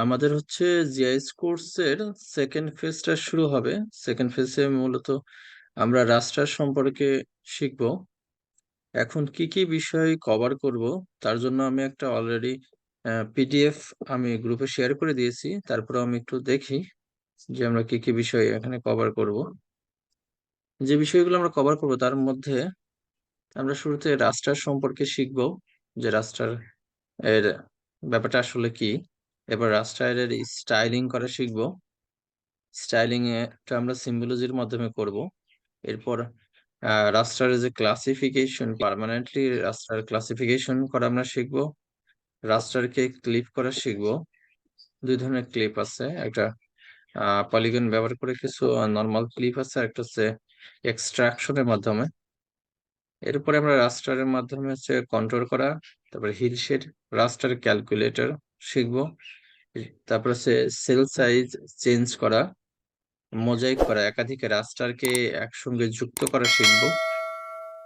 আমাদের হচ্ছে জিআইএস কোর্সের সেকেন্ড ফেজটা শুরু হবে। সেকেন্ড ফেজে মূলত আমরা রাস্টার সম্পর্কে শিখব। এখন কি কি বিষয় কভার করব তার জন্য আমি একটা অলরেডি পিডিএফ আমি গ্রুপে শেয়ার করে দিয়েছি। তারপর আমি একটু দেখি যে আমরা কি কি বিষয় এখানে কভার করব। যে বিষয়গুলো আমরা কভার করব তার মধ্যে আমরা শুরুতে রাস্টার সম্পর্কে শিখব, যে রাস্টার এর ব্যাপারটা আসলে কি। এবার রাস্টারের স্টাইলিং করা শিখব। স্টাইলিং এটা আমরা সিম্বলজির মাধ্যমে করব। এরপর রাস্টারের যে ক্লাসিফিকেশন, পার্মানেন্টলি রাস্টার ক্লাসিফিকেশন করা আমরা শিখব। রাস্টারকে ক্লিপ করা শিখব। দুই ধরনের ক্লিপ আছে, একটা পলিগন ব্যবহার করে কিছু নর্মাল ক্লিপ আছে, আর একটা হচ্ছে এক্সট্রাকশনের মাধ্যমে। এরপরে আমরা রাস্টারের মাধ্যমে হচ্ছে কন্ট্রোল করা, তারপরে হিল শেড, রাস্টার ক্যালকুলেটর শিখব। তারপর হচ্ছে সেল সাইজ চেঞ্জ করা, মোজাইক করা, একাধিক রাস্টারকে একসঙ্গে যুক্ত করা শিখব।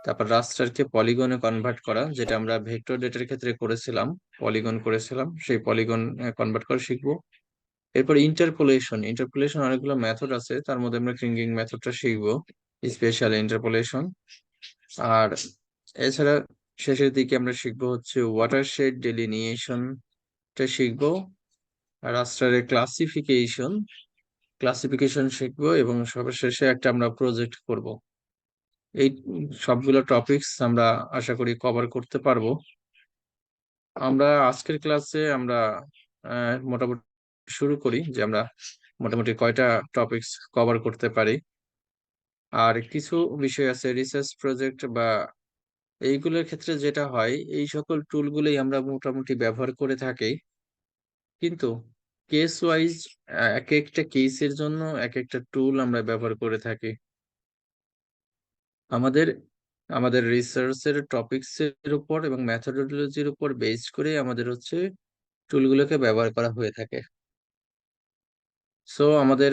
তারপর রাস্টারকে পলিগনে কনভার্ট করা, যেটা আমরা ভেক্টর ডেটার ক্ষেত্রে করেছিলাম, পলিগন করেছিলাম, সেই পলিগন কনভার্ট করা শিখবো। এরপর ইন্টারপোলেশন। ইন্টারপোলেশন অনেকগুলো মেথড আছে, তার মধ্যে আমরা ক্রিঙ্গিং মেথডটা শিখবো, স্পেশাল ইন্টারপোলেশন। আর এছাড়া শেষের দিকে আমরা শিখবো হচ্ছে ওয়াটারশেড ডেলিনিয়েশনটা শিখবো, রাস্টারের ক্লাসিফিকেশন ক্লাসিফিকেশন শিখবো, এবং সর্বশেষে একটা আমরা প্রজেক্ট করব। এই সবগুলো টপিকস আমরা আশা করি কভার করতে পারবো। আমরা আজকের ক্লাসে আমরা মোটামুটি শুরু করি যে আমরা মোটামুটি কয়টা টপিকস কভার করতে পারি। আর কিছু বিষয় আছে রিসার্চ প্রজেক্ট বা এইগুলোর ক্ষেত্রে যেটা হয়, এই সকল টুলগুলোই আমরা মোটামুটি ব্যবহার করে থাকি, কিন্তু কেস ওয়াইজ এক একটা কেসের জন্য এক একটা টুল আমরা ব্যবহার করে থাকি। আমাদের আমাদের রিসার্চের টপিকস এর উপর এবং মেথোডোলজির উপর বেস করে আমাদের হচ্ছে টুলগুলোকে ব্যবহার করা হয়ে থাকে। সো আমাদের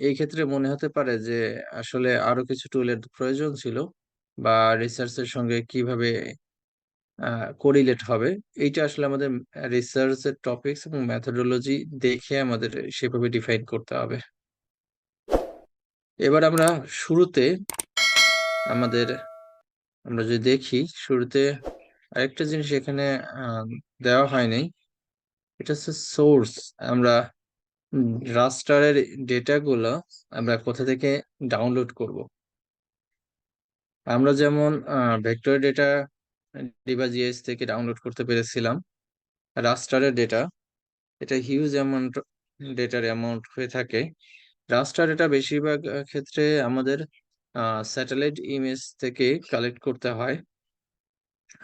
এই ক্ষেত্রে মনে হতে পারে যে আসলে আরো কিছু টুলের প্রয়োজন ছিল, বা রিসার্চের সঙ্গে কিভাবে কোরিলেট হবে, এইটা আসলে আমাদের রিসার্চের টপিকস এবং মেথোডোলজি দেখে আমাদের সেভাবে ডিফাইন করতে হবে। এবার আমরা শুরুতে আমাদের আমরা যদি দেখি, শুরুতে আরেকটা জিনিস এখানে দেওয়া হয়নি, এটা হচ্ছে সোর্স। আমরা রাস্টারের ডেটাগুলো আমরা কোথা থেকে ডাউনলোড করব। আমরা যেমন ভেক্টর ডেটা 𝗙𝗵 থেকে ডাউনলোড করতে পেরেছিলাম, রাস্টারের ডেটা এটা হিউজ অ্যামাউন্ট ডেটার অ্যামাউন্ট হয়ে থাকে। রাস্টার ডেটা বেশিরভাগ ক্ষেত্রে আমাদের স্যাটেলাইট ইমেজ থেকে কালেক্ট করতে হয়,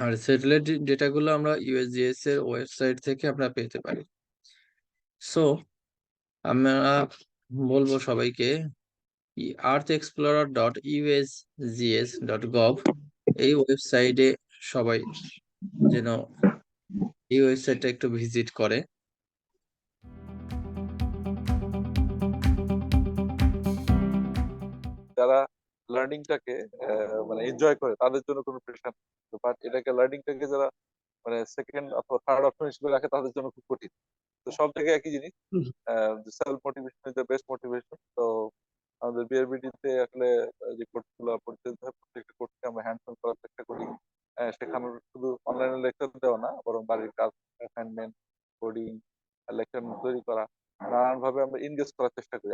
আর স্যাটেলাইট ডেটাগুলো আমরা ইউএসজিএস এর ওয়েবসাইট থেকে আমরা পেতে পারি। সো আমরা বলবো সবাইকে earthexplorer.usgs.gov এই ওয়েবসাইটে সবাই যেন এই ওয়েবসাইটটা একটু ভিজিট করে। যারা লার্নিংটাকে মানে এনজয় করে তাদের জন্য কোনো প্রেশার, বাট এটাকে লার্নিংটাকে যারা মানে সেকেন্ড অথবা থার্ড অপশন হিসেবে রাখে তাদের জন্য খুব কঠিন। তো সব থেকে একই জিনিস, self motivation is the best motivation. তো আমাদের বিআরবিডি তে আসলে যে কোর্সগুলো পরিচালিত হয় প্রত্যেকটা কোর্সকে আমরা হ্যান্ডস অন করার চেষ্টা করি। শেখানোর শুধু অনলাইনে লেকচার দেওয়া না, বরং বাড়ির কাজ, অ্যাসাইনমেন্ট, কোডিং, লেকচার তৈরি করা, নানান ভাবে আমরা এনগেজ করার চেষ্টা করি।